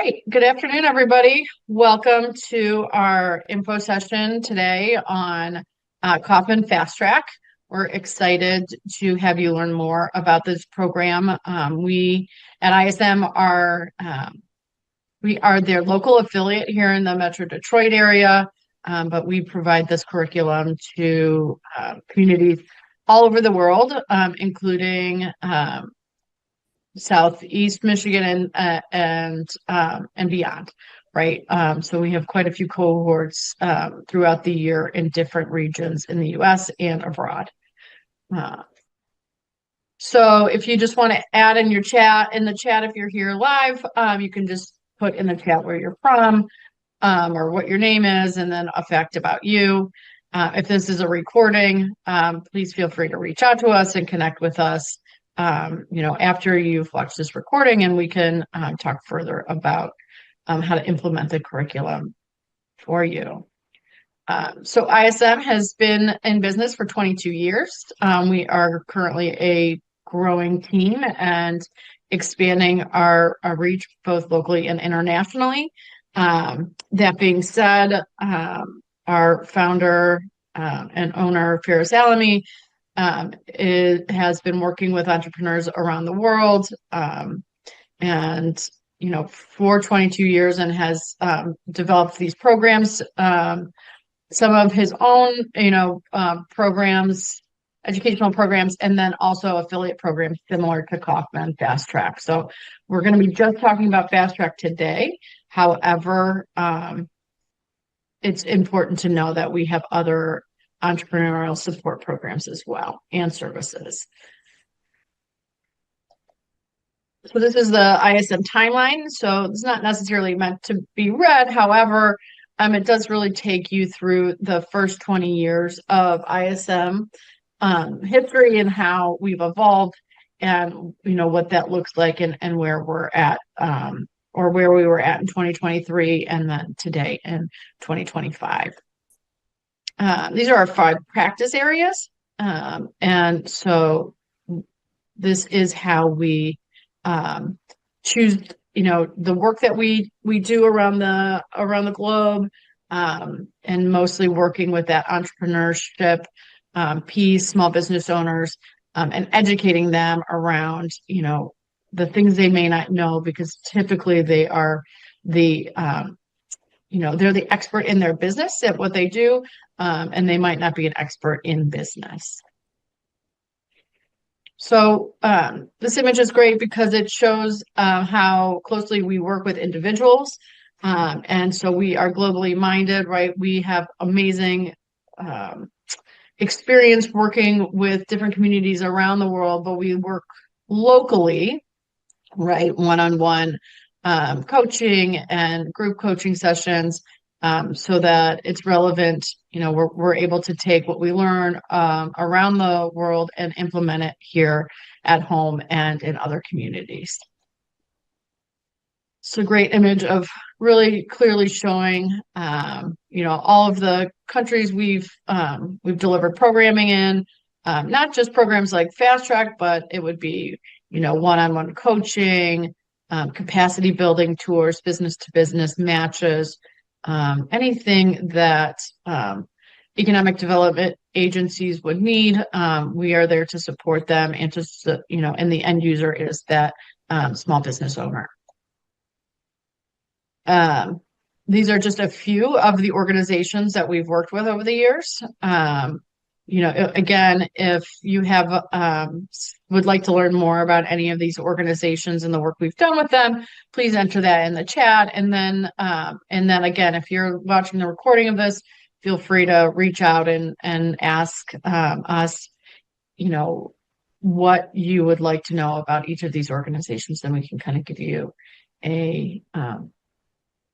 right. Good afternoon, everybody. Welcome to our info session today on Kauffman Fast Track. We're excited to have you learn more about this program. We at ISM we are their local affiliate here in the Metro Detroit area, but we provide this curriculum to communities all over the world, including Southeast Michigan and beyond, right? So we have quite a few cohorts throughout the year in different regions in the U.S. and abroad. So if you just want to add in your chat, if you're here live, you can just put in the chat where you're from or what your name is, and then a fact about you. If this is a recording, please feel free to reach out to us and connect with us after you've watched this recording, and we can talk further about how to implement the curriculum for you. So ISM has been in business for 22 years. We are currently a growing team and expanding our reach both locally and internationally. That being said, our founder and owner, Faris Alami, has been working with entrepreneurs around the world, for 22 years, and has developed these programs, some of his own, programs, educational programs, and then also affiliate programs similar to Kauffman Fast Track. So we're going to be just talking about Fast Track today. However, it's important to know that we have other entrepreneurial support programs as well, and services. So this is the ISM timeline. So it's not necessarily meant to be read. However, it does really take you through the first 20 years of ISM history and how we've evolved, and what that looks like, and where we're at, or where we were at in 2023, and then today in 2025. These are our 5 practice areas. And so this is how we choose, the work that we do around the globe, and mostly working with that entrepreneurship piece, small business owners, and educating them around, the things they may not know, because typically they are they're the expert in their business at what they do, and they might not be an expert in business. So this image is great because it shows how closely we work with individuals. And so we are globally minded, right? We have amazing experience working with different communities around the world, but we work locally, right? One-on-one coaching and group coaching sessions, so that it's relevant. We're able to take what we learn around the world and implement it here at home and in other communities. It's a great image of really clearly showing, all of the countries we've delivered programming in, not just programs like Fast Track, but it would be, one-on-one coaching, capacity building tours, business to business matches, anything that economic development agencies would need. We are there to support them, and and the end user is that small business owner. These are just a few of the organizations that we've worked with over the years. Again, if you would like to learn more about any of these organizations and the work we've done with them, please enter that in the chat. And then again, if you're watching the recording of this, feel free to reach out and ask us, what you would like to know about each of these organizations. Then we can kind of give you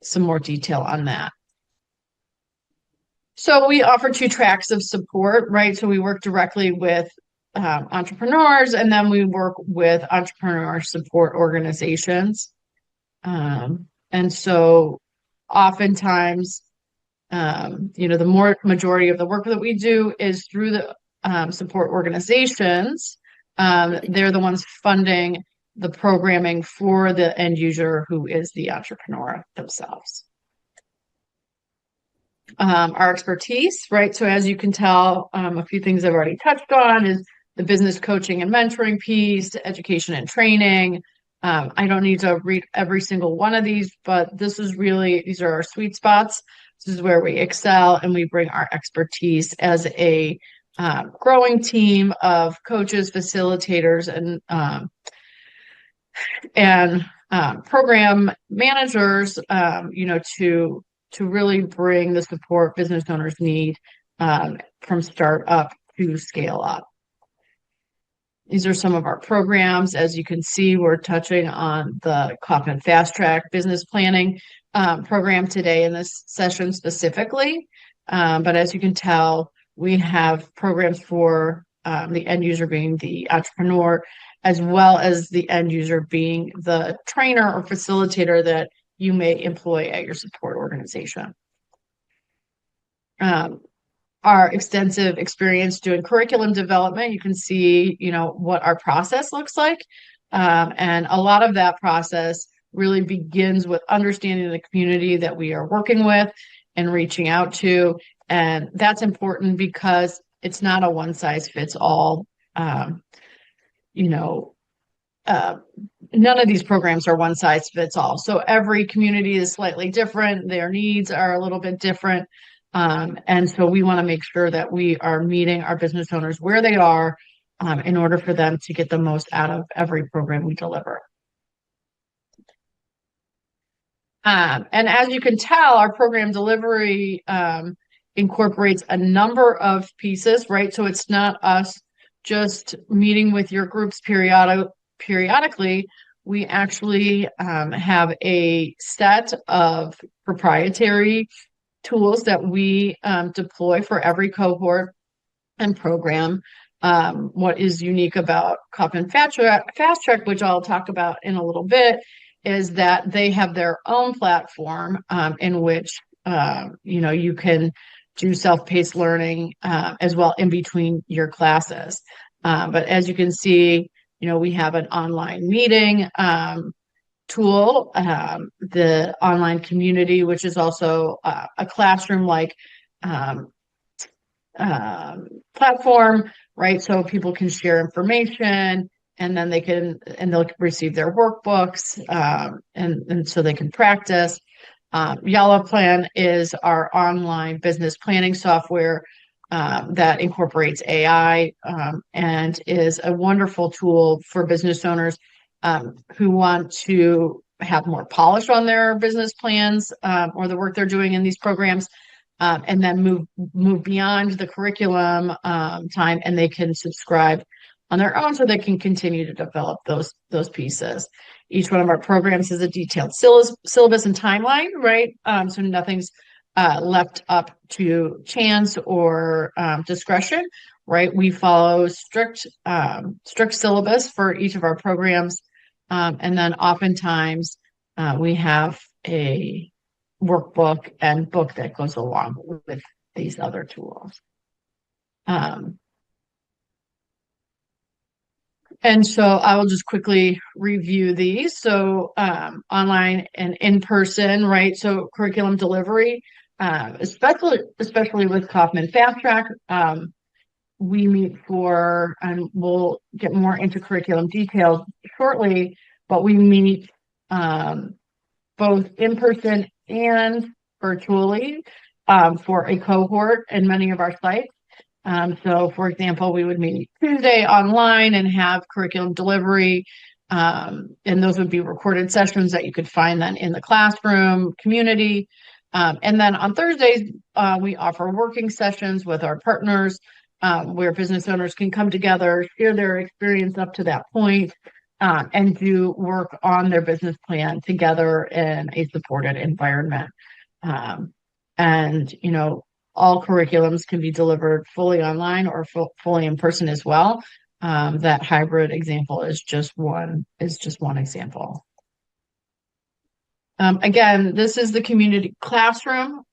some more detail on that. So we offer 2 tracks of support, right? So we work directly with entrepreneurs, and then we work with entrepreneur support organizations. And so oftentimes, the majority of the work that we do is through the support organizations. They're the ones funding the programming for the end user who is the entrepreneur themselves. Our expertise, right? So as you can tell, a few things I've already touched on is the business coaching and mentoring piece, education and training. I don't need to read every single one of these, but these are our sweet spots. This is where we excel and we bring our expertise as a growing team of coaches, facilitators, and program managers, to really bring the support business owners need from start up to scale up. These are some of our programs. As you can see, we're touching on the Kauffman FastTrac business planning program today in this session specifically. But as you can tell, we have programs for the end user being the entrepreneur, as well as the end user being the trainer or facilitator that you may employ at your support organization. Our extensive experience doing curriculum development, you can see, what our process looks like. And a lot of that process really begins with understanding the community that we are working with and reaching out to. And that's important because it's not a one size fits all. None of these programs are one size fits all. So every community is slightly different. Their needs are a little bit different. And so we want to make sure that we are meeting our business owners where they are in order for them to get the most out of every program we deliver. And as you can tell, our program delivery incorporates a number of pieces, right? So it's not us just meeting with your groups periodically. We actually have a set of proprietary tools that we deploy for every cohort and program. What is unique about Kauffman FastTrac, which I'll talk about in a little bit, is that they have their own platform in which you can do self-paced learning as well in between your classes. But as you can see, we have an online meeting tool, the online community, which is also a classroom-like platform, right? So people can share information, and then they'll receive their workbooks, and so they can practice. Yellow Plan is our online business planning software that incorporates AI and is a wonderful tool for business owners who want to have more polish on their business plans or the work they're doing in these programs, and then move beyond the curriculum time, and they can subscribe on their own so they can continue to develop those pieces. Each one of our programs has a detailed syllabus and timeline, right? So nothing's left up to chance or discretion, right? We follow strict syllabus for each of our programs. And then oftentimes we have a workbook and book that goes along with these other tools. And so I will just quickly review these. So online and in person, right? So curriculum delivery, especially with Kauffman FastTrac, we meet and we'll get more into curriculum details shortly, but we meet both in person and virtually for a cohort in many of our sites. So for example, we would meet Tuesday online and have curriculum delivery. And those would be recorded sessions that you could find then in the classroom community. And then on Thursdays, we offer working sessions with our partners where business owners can come together, share their experience up to that point, and do work on their business plan together in a supported environment. And, all curriculums can be delivered fully online or fully in person as well. That hybrid example is just one example. Again, this is the community classroom.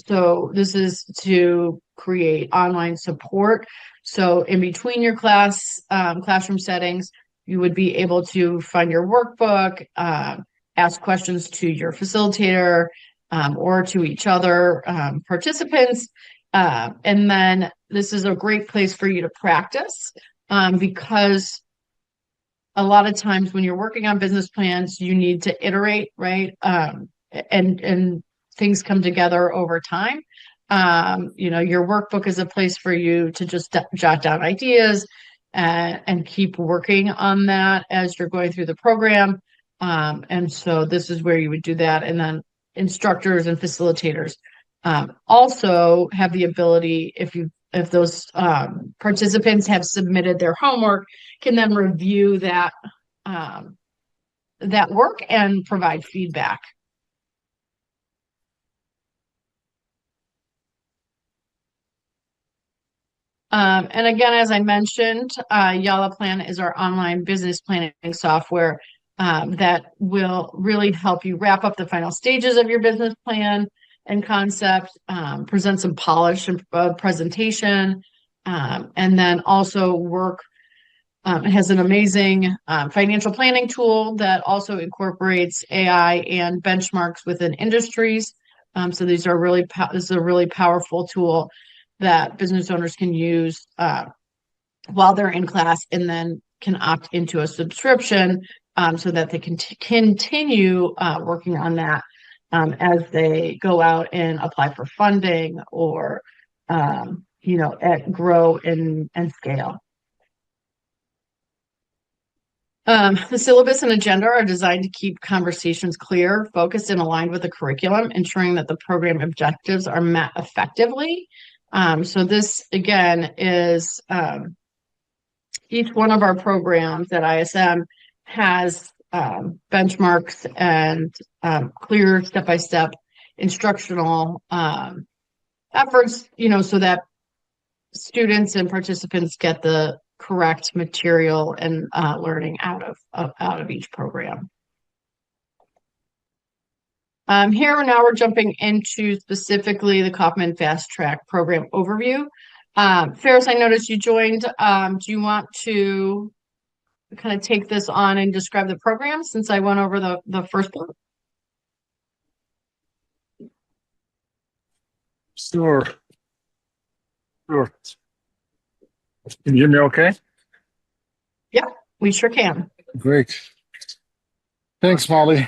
So this is to create online support. So in between your classroom settings, you would be able to find your workbook, ask questions to your facilitator or to each other participants. And then this is a great place for you to practice because a lot of times when you're working on business plans, you need to iterate, right? And things come together over time. Your workbook is a place for you to just jot down ideas and keep working on that as you're going through the program. And so this is where you would do that. And then instructors and facilitators also have the ability, if those participants have submitted their homework, can then review that work and provide feedback. And again, as I mentioned, Yala Plan is our online business planning software that will really help you wrap up the final stages of your business plan and concept, present some polished presentation, and then also it has an amazing financial planning tool that also incorporates AI and benchmarks within industries. So this is a really powerful tool that business owners can use while they're in class, and then can opt into a subscription so that they can continue working on that as they go out and apply for funding or grow and scale. The syllabus and agenda are designed to keep conversations clear, focused, and aligned with the curriculum, ensuring that the program objectives are met effectively. So this, again, is each one of our programs at ISM has benchmarks and clear step-by-step instructional efforts, so that students and participants get the correct material and learning out of each program. Here now we're jumping into specifically the Kauffman Fast Track program overview. Ferris, I noticed you joined. Do you want to kind of take this on and describe the program since I went over the first part? Sure. Can you hear me okay? Yeah, we sure can. Great. Thanks, Molly.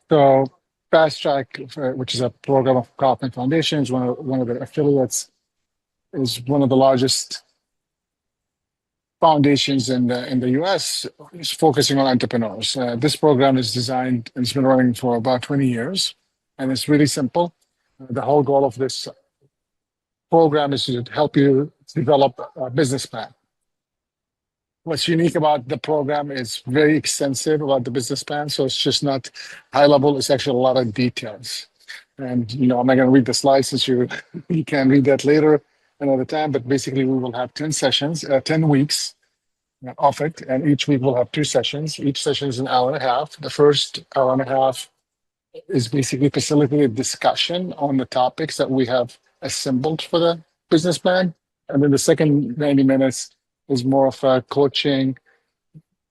So FastTrac, which is a program of Kauffman Foundation, is one of the affiliates, is one of the largest foundations in the US, is focusing on entrepreneurs. This program is designed and it's been running for about 20 years, and it's really simple. The whole goal of this program is to help you develop a business plan. What's unique about the program is very extensive about the business plan. So it's just not high level, it's actually a lot of details. And, I'm not going to read the slides since you can read that later another time. But basically, we will have 10 sessions, 10 weeks of it. And each week we'll have 2 sessions. Each session is an hour and a half. The first hour and a half is basically facilitated discussion on the topics that we have assembled for the business plan. And then the second 90 minutes is more of a coaching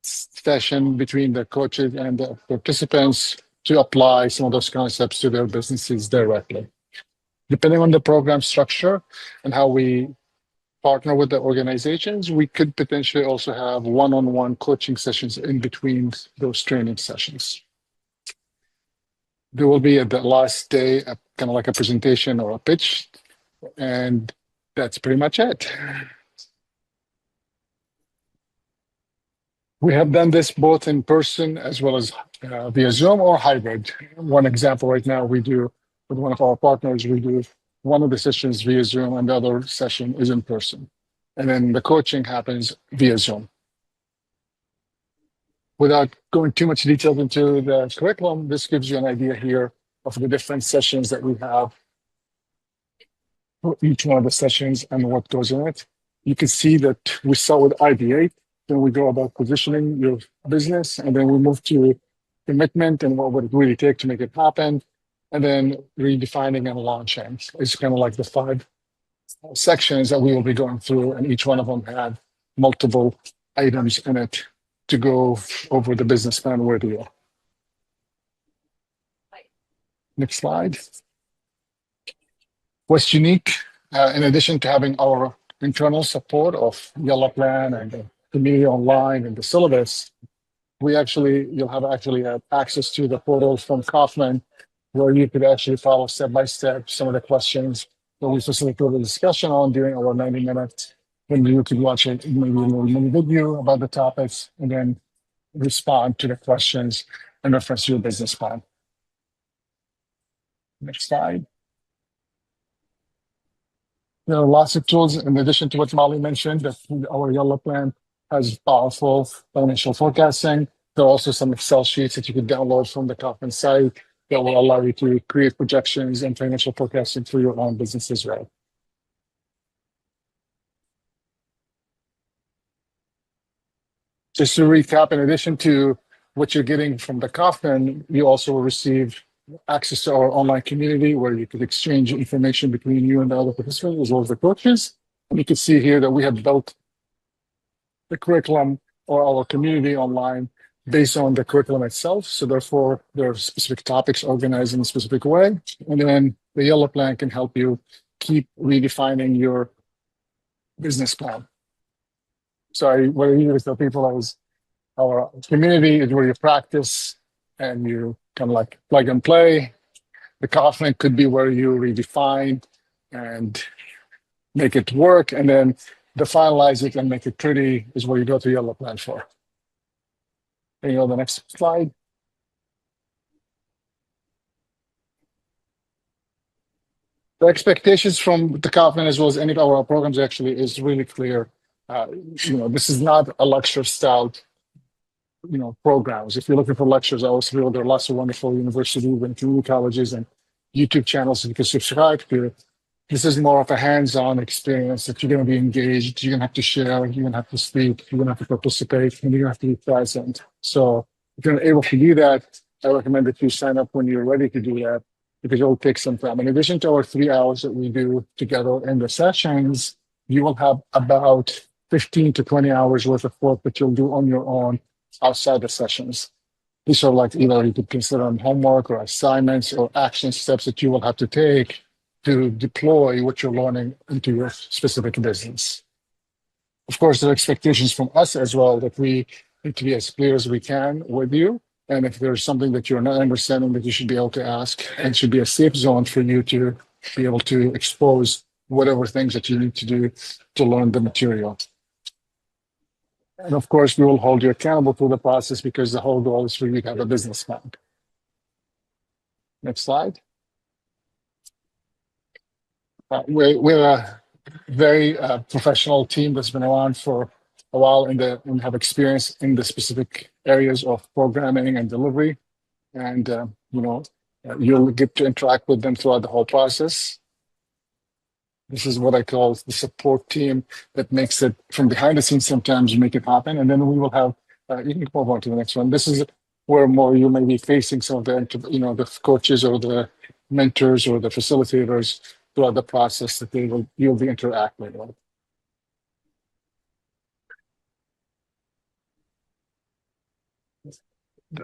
session between the coaches and the participants to apply some of those concepts to their businesses directly. Depending on the program structure and how we partner with the organizations, we could potentially also have one-on-one coaching sessions in between those training sessions. There will be at the last day kind of like a presentation or a pitch, and that's pretty much it. We have done this both in person as well as via Zoom or hybrid. One example right now we do with one of our partners, we do one of the sessions via Zoom and the other session is in person. And then the coaching happens via Zoom. Without going too much detail into the curriculum, this gives you an idea here of the different sessions that we have for each one of the sessions and what goes in it. You can see that we start with ideate. Then we go about positioning your business, and then we move to commitment and what would it really take to make it happen, and then redefining and launching. It's kind of like the 5 sections that we will be going through, and each one of them had multiple items in it to go over the business plan with you. Next slide. What's unique, in addition to having our internal support of Yellow Plan and the community online and the syllabus, you'll have access to the portal from Kauffman, where you could actually follow step by step some of the questions that we facilitated a discussion on during our 90 minutes. When you could watch it, maybe a little mini video about the topics, and then respond to the questions and reference your business plan. Next slide. There are lots of tools in addition to what Molly mentioned. That our Yellow Plan has powerful financial forecasting. There are also some Excel sheets that you can download from the Kauffman site that will allow you to create projections and financial forecasting for your own business as well. Just to recap, in addition to what you're getting from the Kauffman, you also will receive access to our online community where you could exchange information between you and the other participants as well as the coaches. And you can see here that we have built the curriculum or our community online based on the curriculum itself. So therefore, there are specific topics organized in a specific way. And then the Yellow Plan can help you keep redefining your business plan. So what I usually tell people is our community is where you practice and you kind of like plug and play. The Kauffman could be where you redefine and make it work. And then the finalize it and make it pretty is where you go to Yellow Plan for. Can you go to the next slide? The expectations from the Kauffman as well as any of our programs actually is really clear. This is not a lecture style programs. If you're looking for lectures, I always feel there are lots of wonderful universities and community colleges and YouTube channels that you can subscribe to. This is more of a hands-on experience that you're going to be engaged. You're going to have to share. You're going to have to speak. You're going to have to participate, and you're going to have to be present. So if you're able to do that, I recommend that you sign up when you're ready to do that because it will take some time. In addition to our 3 hours that we do together in the sessions, you will have about 15 to 20 hours worth of work that you'll do on your own outside the sessions. These are like either you could consider them homework or assignments or action steps that you will have to take to deploy what you're learning into your specific business. Of course, there are expectations from us as well that we need to be as clear as we can with you. And if there's something that you're not understanding, that you should be able to ask, and should be a safe zone for you to be able to expose whatever things that you need to do to learn the material. And of course, we will hold you accountable to the process because the whole goal is for you to have a business plan. Next slide. We're a very professional team that's been around for a while and have experience in the specific areas of programming and delivery. And, you'll get to interact with them throughout the whole process. This is what I call the support team that makes it from behind the scenes. Sometimes you make it happen. And then we will have, you can move on to the next one. This is where more you may be facing some of the coaches or the mentors or the facilitators throughout the process that you'll be interacting with.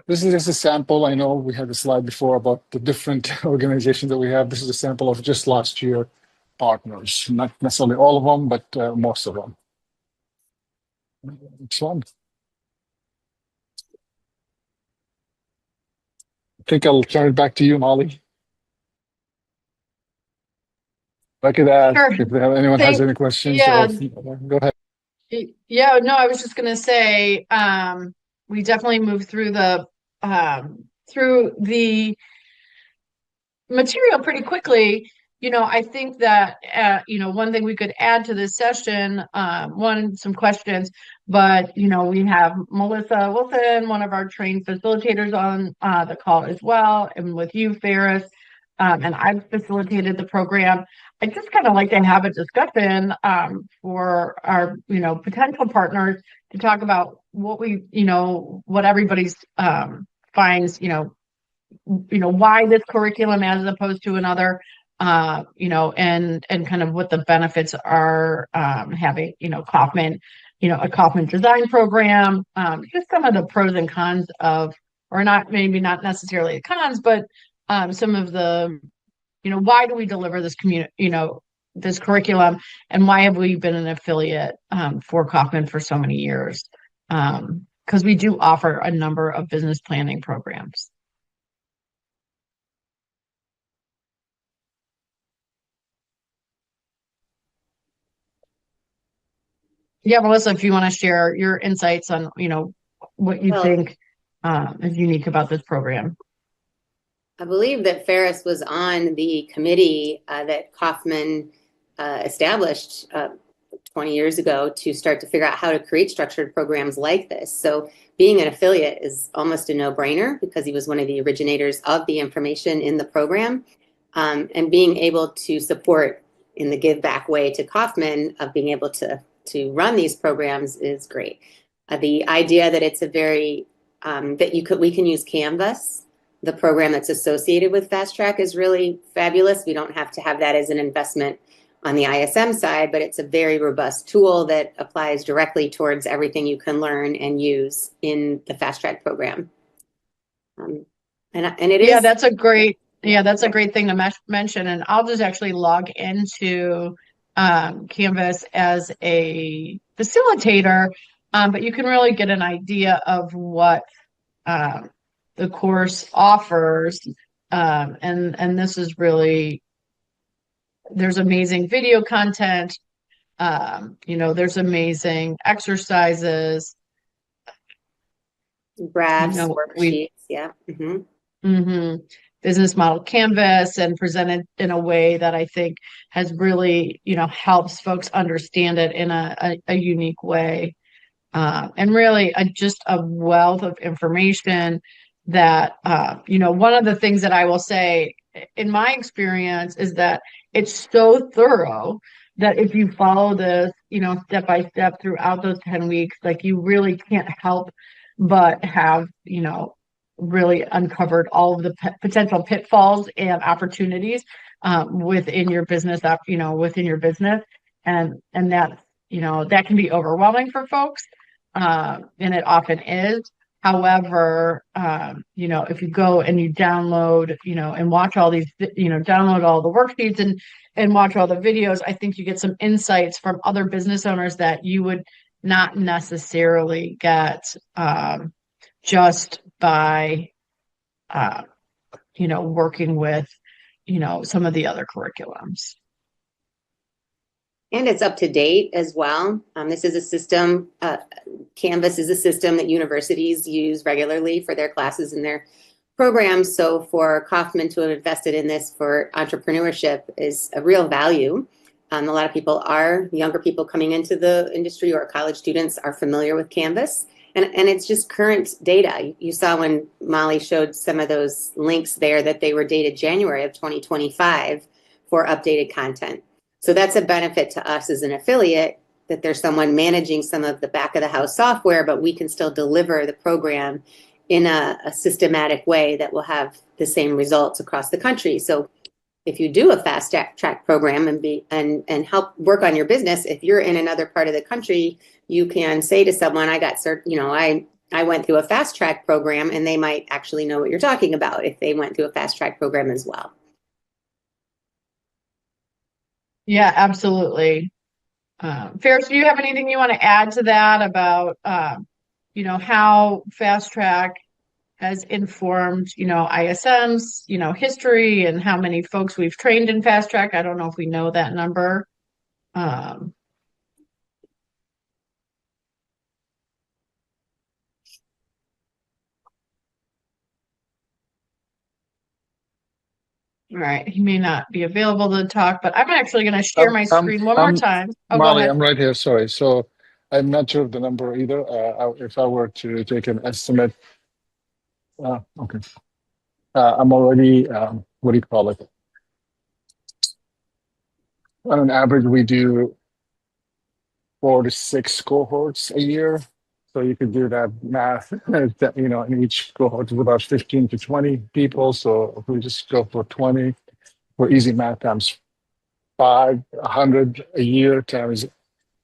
This is just a sample. I know we had a slide before about the different organizations that we have. This is a sample of just last year partners, not necessarily all of them, but most of them. Next one. I think I'll turn it back to you, Molly. Look at that. Sure. If anyone has any questions, yeah. Go ahead. Yeah, no, I was just going to say, we definitely moved through the material pretty quickly. I think that, one thing we could add to this session, some questions, but, we have Melissa Wilson, one of our trained facilitators on the call as well, and with you, Ferris, and I've facilitated the program. I'd just kind of like to have a discussion for our, potential partners to talk about what what everybody's finds, why this curriculum as opposed to another, and kind of what the benefits are having, Kauffman a Kauffman design program, just some of the pros and cons of, or not, maybe not necessarily the cons, but some of the, why do we deliver this this curriculum, and why have we been an affiliate for Kauffman for so many years? Because we do offer a number of business planning programs. Yeah, Melissa, if you want to share your insights on, what you think is unique about this program. I believe that Ferris was on the committee that Kauffman established 20 years ago to start to figure out how to create structured programs like this. So being an affiliate is almost a no-brainer because he was one of the originators of the information in the program. And being able to support in the give back way to Kauffman of being able to run these programs is great. The idea that it's a very we can use Canvas, the program that's associated with FastTrac, is really fabulous. We don't have to have that as an investment on the ISM side, but it's a very robust tool that applies directly towards everything you can learn and use in the FastTrac program. And it is. Yeah, that's a great thing to mention. And I'll just actually log into Canvas as a facilitator, but you can really get an idea of what the course offers. And this is really, there's amazing video content, there's amazing exercises, graphs, worksheets, yeah. Business model canvas, and presented in a way that I think has really, helps folks understand it in a unique way. And really just a wealth of information that, one of the things that I will say in my experience is that it's so thorough that if you follow this, step by step throughout those 10 weeks, like you really can't help but have, really uncovered all of the potential pitfalls and opportunities within your business, and that, that can be overwhelming for folks, and it often is. However, if you go and you download, and watch all these, download all the worksheets and watch all the videos, I think you get some insights from other business owners that you would not necessarily get just by, working with, some of the other curriculums. And it's up to date as well. This is a system, Canvas is a system that universities use regularly for their classes and their programs. So for Kauffman to have invested in this for entrepreneurship is a real value. A lot of people younger people coming into the industry or college students are familiar with Canvas. And it's just current data. You saw when Molly showed some of those links there that they were dated January of 2025 for updated content. So that's a benefit to us as an affiliate, that there's someone managing some of the back of the house software, but we can still deliver the program in a systematic way that will have the same results across the country. So if you do a FastTrac program and help work on your business, if you're in another part of the country, you can say to someone, I went through a FastTrac program, and they might actually know what you're talking about if they went through a FastTrac program as well. Yeah, absolutely. Ferris, do you have anything you want to add to that about, how FastTrac has informed, ISM's, history, and how many folks we've trained in FastTrac? I don't know if we know that number. All right, he may not be available to talk, but I'm actually going to share my screen one more time. Oh, Molly, go ahead. I'm right here. Sorry. So I'm not sure of the number either. If I were to take an estimate, okay. I'm already, what do you call it? On an average, we do 4 to 6 cohorts a year. So you could do that math, in each cohort is about 15 to 20 people. So if we just go for 20, for easy math, times 500 a year times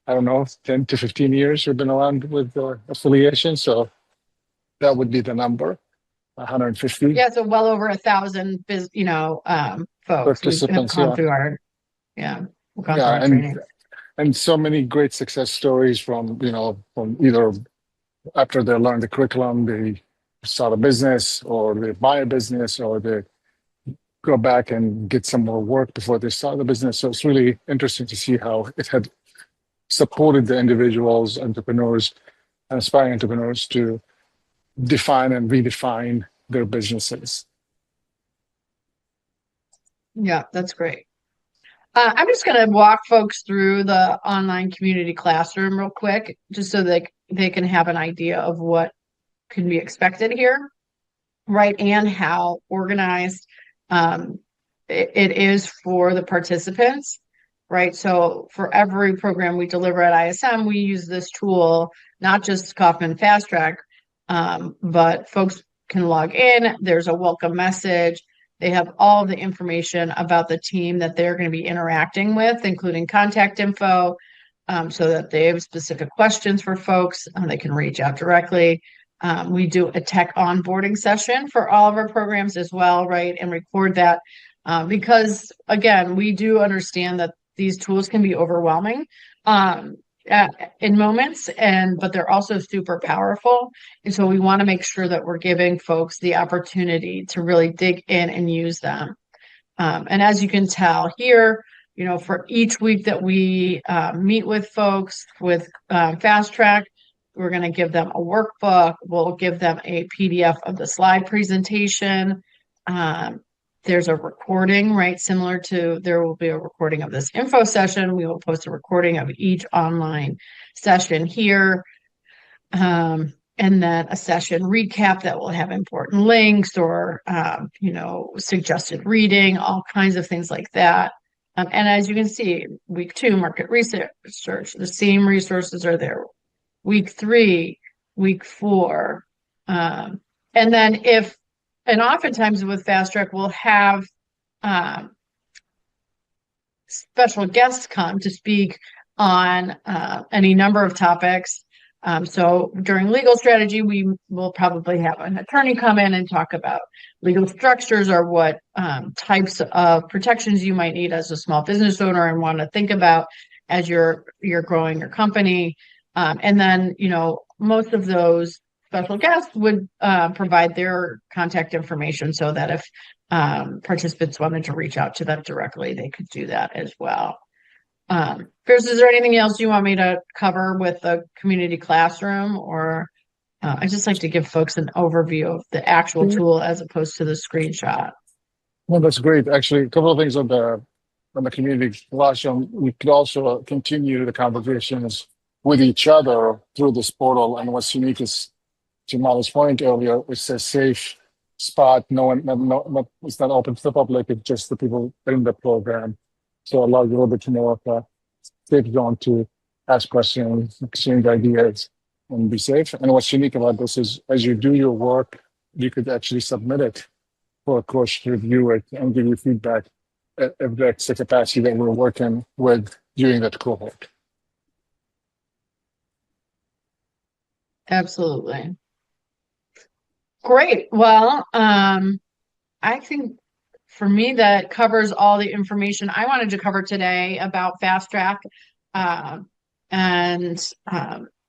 I don't know, 10 to 15 years we've been around with the affiliation. So that would be the number, 150 Yeah, so well over 1,000 folks who have participants. gone Yeah. through we've gone through Yeah. our training. And so many great success stories from, from either after they learn the curriculum, they start a business or they buy a business or they go back and get some more work before they start the business. So it's really interesting to see how it had supported the individuals, entrepreneurs, and aspiring entrepreneurs to define and redefine their businesses. Yeah, that's great. I'm just going to walk folks through the online community classroom real quick, just so they can have an idea of what can be expected here, right? And how organized it is for the participants, right? So for every program we deliver at ISM, we use this tool, not just Kauffman FastTrac, but folks can log in. There's a welcome message. They have all the information about the team that they're going to be interacting with, including contact info, so that they have specific questions for folks. They can reach out directly. We do a tech onboarding session for all of our programs as well, right? And record that because, again, we do understand that these tools can be overwhelming in moments, but they're also super powerful. And so we want to make sure that we're giving folks the opportunity to really dig in and use them. And as you can tell here, for each week that we meet with folks with FastTrac, we're going to give them a workbook. We'll give them a PDF of the slide presentation. There's a recording, right? Similar to there will be a recording of this info session. We will post a recording of each online session here. And then a session recap that will have important links or, suggested reading, all kinds of things like that. And as you can see, week 2, market research, the same resources are there. Week 3, week 4. And then and oftentimes with FastTrac, we'll have special guests come to speak on any number of topics. So during legal strategy, we will probably have an attorney come in and talk about legal structures or what types of protections you might need as a small business owner and want to think about as you're growing your company. And then, most of those special guests would provide their contact information so that if participants wanted to reach out to them directly, they could do that as well. Chris, is there anything else you want me to cover with the community classroom, or I just like to give folks an overview of the actual tool as opposed to the screenshot? Well, that's great. Actually, a couple of things on the community classroom. We could also continue the conversations with each other through this portal. And what's unique is, to Molly's point earlier, it's a safe spot. It's not open to the public. It's just the people in the program. So it allows you a little bit more of a safe zone to ask questions, exchange ideas, and be safe. And what's unique about this is, as you do your work, you could actually submit it for a coach to review it and give you feedback if that's the capacity that we're working with during that cohort. Absolutely. Great. Well, I think for me, that covers all the information I wanted to cover today about FastTrac. And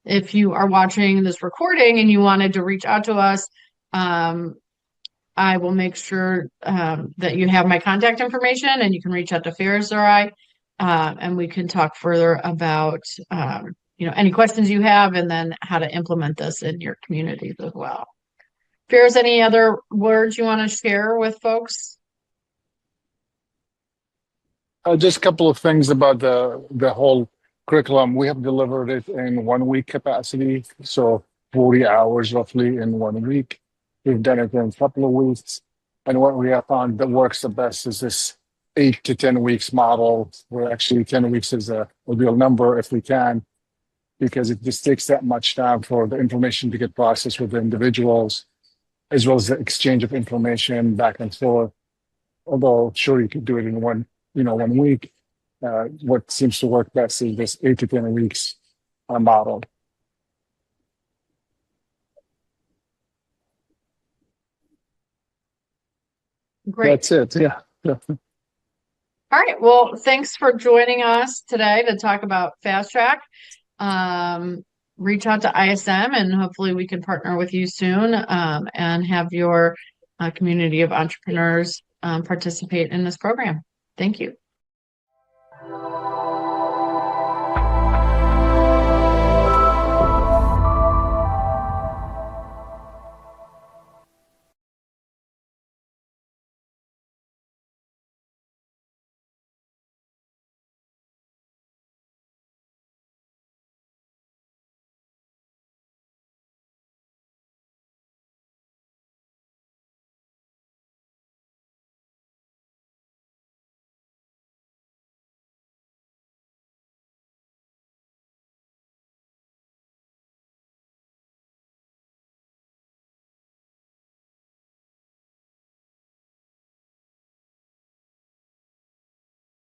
if you are watching this recording and you wanted to reach out to us, I will make sure that you have my contact information and you can reach out to Ferris or I, and we can talk further about any questions you have and then how to implement this in your communities as well. Ferris, any other words you want to share with folks? Just a couple of things about the whole curriculum. We have delivered it in 1 week capacity, so 40 hours roughly in 1 week. We've done it in a couple of weeks. And what we have found that works the best is this 8 to 10 weeks model, where actually 10 weeks is a real number if we can, because it just takes that much time for the information to get processed with the individuals, as well as the exchange of information back and forth. Although sure, you could do it in 1 week. what seems to work best is this 8 to 10 weeks model. Great. That's it. Yeah. All right. Well, thanks for joining us today to talk about Fast Track. Reach out to ISM and hopefully we can partner with you soon and have your community of entrepreneurs participate in this program. Thank you.